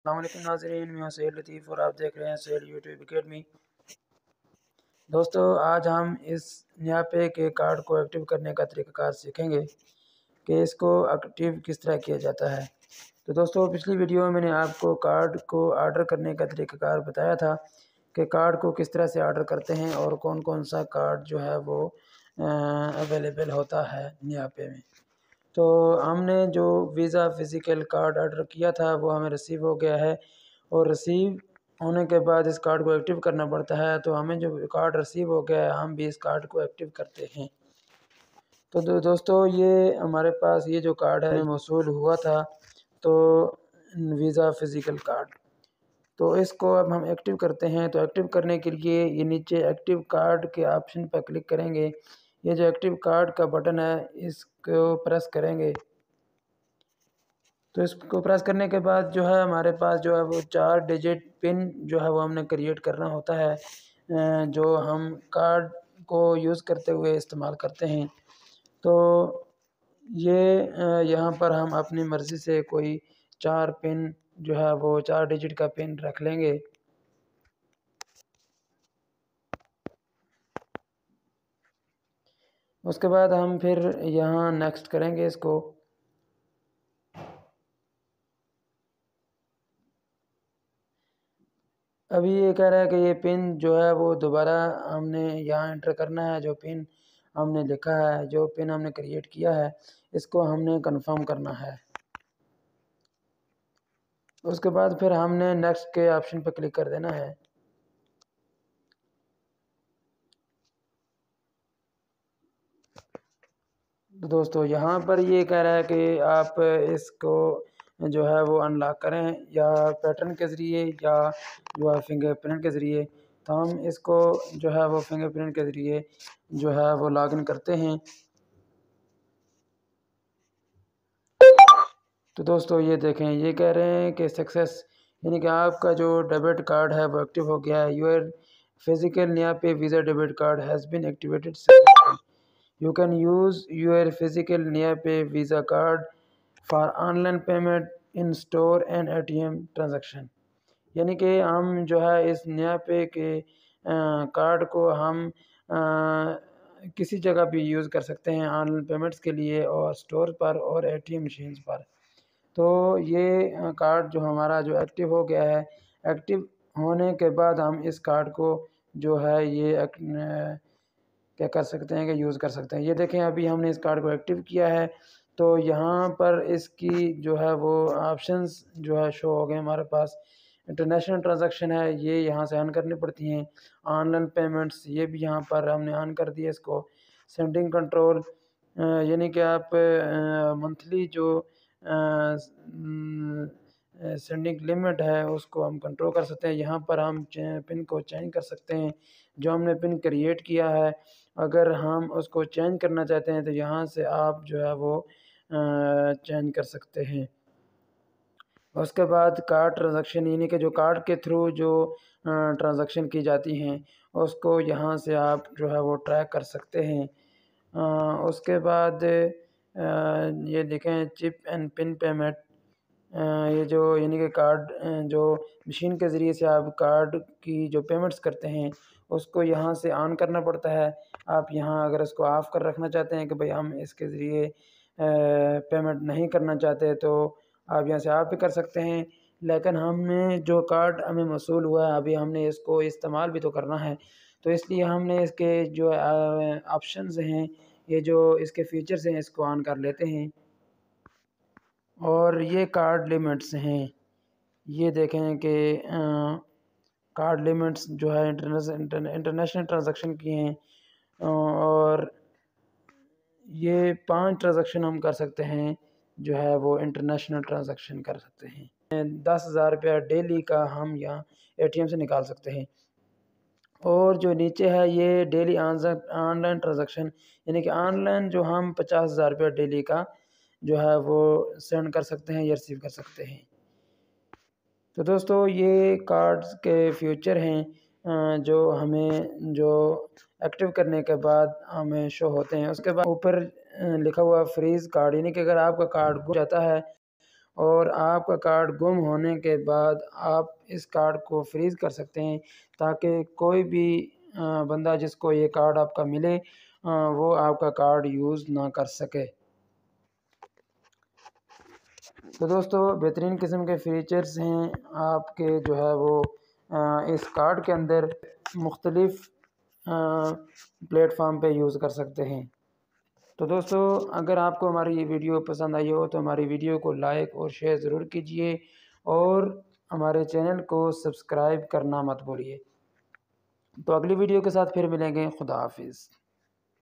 अस्सलामुअलैकुम नाज़रीन, मैं सैयद लतीफ़ और आप देख रहे हैं सैयद यूट्यूब अकेडमी। दोस्तों, आज हम इस नया पे के कार्ड को एक्टिव करने का तरीक़ाकार सीखेंगे कि इसको एक्टिव किस तरह किया जाता है। तो दोस्तों, पिछली वीडियो में मैंने आपको कार्ड को ऑर्डर करने का तरीक़ाकार बताया था कि कार्ड को किस तरह से ऑर्डर करते हैं और कौन कौन सा कार्ड जो है वो अवेलेबल होता है नया पे में। तो हमने जो वीज़ा फ़िज़िकल कार्ड ऑर्डर किया था वो हमें रिसीव हो गया है और रिसीव होने के बाद इस कार्ड को एक्टिव करना पड़ता है। तो हमें जो कार्ड रिसीव हो गया है हम भी इस कार्ड को एक्टिव करते हैं। तो दोस्तों, ये हमारे पास ये जो कार्ड है मौसूल हुआ था, तो वीज़ा फ़िज़िकल कार्ड। तो इसको अब हम एक्टिव करते हैं। तो एक्टिव करने के लिए ये नीचे एक्टिव कार्ड के ऑप्शन पर क्लिक करेंगे। ये जो एक्टिव कार्ड का बटन है इसको प्रेस करेंगे। तो इसको प्रेस करने के बाद जो है हमारे पास जो है वो 4 डिजिट पिन जो है वो हमने क्रिएट करना होता है, जो हम कार्ड को यूज़ करते हुए इस्तेमाल करते हैं। तो ये यहाँ पर हम अपनी मर्ज़ी से कोई 4 पिन जो है वो 4 डिजिट का पिन रख लेंगे। उसके बाद हम फिर यहाँ नेक्स्ट करेंगे इसको। अभी ये कह रहा है कि ये पिन जो है वो दोबारा हमने यहाँ एंटर करना है। जो पिन हमने लिखा है, जो पिन हमने क्रिएट किया है, इसको हमने कंफर्म करना है। उसके बाद फिर हमने नेक्स्ट के ऑप्शन पर क्लिक कर देना है। तो दोस्तों, यहाँ पर ये कह रहा है कि आप इसको जो है वो अनलॉक करें या पैटर्न के ज़रिए या जो है फिंगरप्रिंट के ज़रिए। तो हम इसको जो है वो फिंगरप्रिंट के ज़रिए जो है वो लॉगिन करते हैं। तो दोस्तों, ये देखें, ये कह रहे हैं कि सक्सेस, यानी कि आपका जो डेबिट कार्ड है वो एक्टिव हो गया है। Your physical NayaPay Visa debit card has been activated successfully. You can use your physical NayaPay Visa card for online payment in store and ATM transaction. यानी कि हम जो है इस नया पे के कार्ड को हम किसी जगह भी यूज़ कर सकते हैं ऑनलाइन पेमेंट्स के लिए और स्टोर पर और एटीएम मशीन्स पर। तो ये कार्ड जो हमारा जो एक्टिव हो गया है, एक्टिव होने के बाद हम इस कार्ड को जो है ये क्या कर सकते हैं कि यूज़ कर सकते हैं। ये देखें, अभी हमने इस कार्ड को एक्टिव किया है। तो यहाँ पर इसकी जो है वो ऑप्शंस जो है शो हो गए हमारे पास। इंटरनेशनल ट्रांजैक्शन है, ये यहाँ से ऑन करनी पड़ती हैं। ऑनलाइन पेमेंट्स, ये भी यहाँ पर हमने ऑन कर दिया इसको। सेंडिंग कंट्रोल, यानी कि आप मंथली जो सेंडिंग लिमिट है उसको हम कंट्रोल कर सकते हैं। यहाँ पर हम पिन को चेंज कर सकते हैं। जो हमने पिन क्रिएट किया है, अगर हम उसको चेंज करना चाहते हैं तो यहाँ से आप जो है वो चेंज कर सकते हैं। उसके बाद कार्ड ट्रांजैक्शन, यानी कि जो कार्ड के थ्रू जो ट्रांजैक्शन की जाती हैं उसको यहाँ से आप जो है वो ट्रैक कर सकते हैं। उसके बाद ये देखें, चिप एंड पिन पेमेंट, ये जो यानी कि कार्ड जो मशीन के ज़रिए से आप कार्ड की जो पेमेंट्स करते हैं उसको यहाँ से ऑन करना पड़ता है। आप यहाँ अगर इसको ऑफ़ कर रखना चाहते हैं कि भाई हम इसके ज़रिए पेमेंट नहीं करना चाहते, तो आप यहाँ से ऑफ़ भी कर सकते हैं। लेकिन हमने जो कार्ड हमें मौसूल हुआ है, अभी हमने इसको इस्तेमाल भी तो करना है। तो इसलिए हमने इसके जो ऑप्शंस हैं, ये जो इसके फ़ीचर्स हैं, इसको ऑन कर लेते हैं। और ये कार्ड लिमिट्स हैं, ये देखें कि कार्ड लिमिट्स जो है इंटरनेशनल ट्रांजैक्शन की हैं और ये 5 ट्रांजैक्शन हम कर सकते हैं जो है वो इंटरनेशनल ट्रांजैक्शन कर सकते हैं। 10,000 रुपया डेली का हम यहाँ एटीएम से निकाल सकते हैं। और जो नीचे है ये डेली ऑनलाइन ट्रांजैक्शन, यानी कि ऑनलाइन जो हम 50,000 रुपया डेली का जो है वो सेंड कर सकते हैं या रिसीव कर सकते हैं। तो दोस्तों, ये कार्ड्स के फ्यूचर हैं जो हमें जो एक्टिव करने के बाद हमें शो होते हैं। उसके बाद ऊपर लिखा हुआ फ्रीज़ कार्ड, यानी कि अगर आपका कार्ड गुम जाता है और आपका कार्ड गुम होने के बाद आप इस कार्ड को फ्रीज़ कर सकते हैं ताकि कोई भी बंदा जिसको ये कार्ड आपका मिले वो आपका कार्ड यूज़ ना कर सके। तो दोस्तों बेहतरीन किस्म के फीचर्स हैं आपके जो है वो इस कार्ड के अंदर मुख्तलिफ़ प्लेटफॉर्म पे यूज़ कर सकते हैं। तो दोस्तों अगर आपको हमारी ये वीडियो पसंद आई हो तो हमारी वीडियो को लाइक और शेयर ज़रूर कीजिए और हमारे चैनल को सब्सक्राइब करना मत भूलिए। तो अगली वीडियो के साथ फिर मिलेंगे। खुदा हाफिज़।